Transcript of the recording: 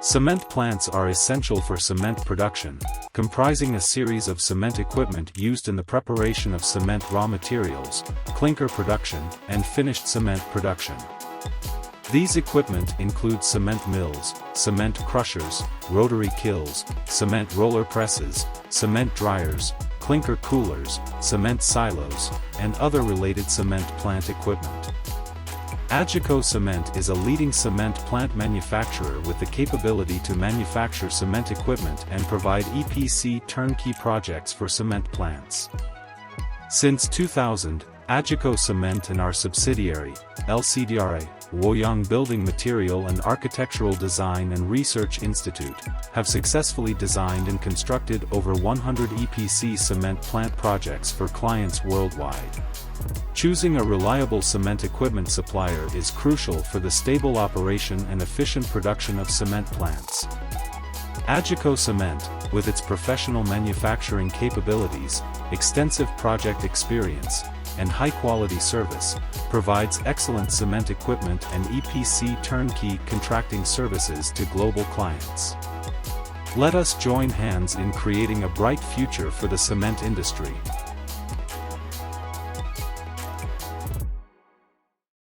Cement plants are essential for cement production, comprising a series of cement equipment used in the preparation of cement raw materials, clinker production, and finished cement production. These equipment include cement mills, cement crushers, rotary kilns, cement roller presses, cement dryers, clinker coolers, cement silos, and other related cement plant equipment. AGICO Cement is a leading cement plant manufacturer with the capability to manufacture cement equipment and provide EPC turnkey projects for cement plants. Since 2000, AGICO Cement and our subsidiary, LCDRA, Woyang Building Material and Architectural Design and Research Institute, have successfully designed and constructed over 100 EPC cement plant projects for clients worldwide. Choosing a reliable cement equipment supplier is crucial for the stable operation and efficient production of cement plants. AGICO Cement, with its professional manufacturing capabilities, extensive project experience, and high-quality service, provides excellent cement equipment and EPC turnkey contracting services to global clients. Let us join hands in creating a bright future for the cement industry.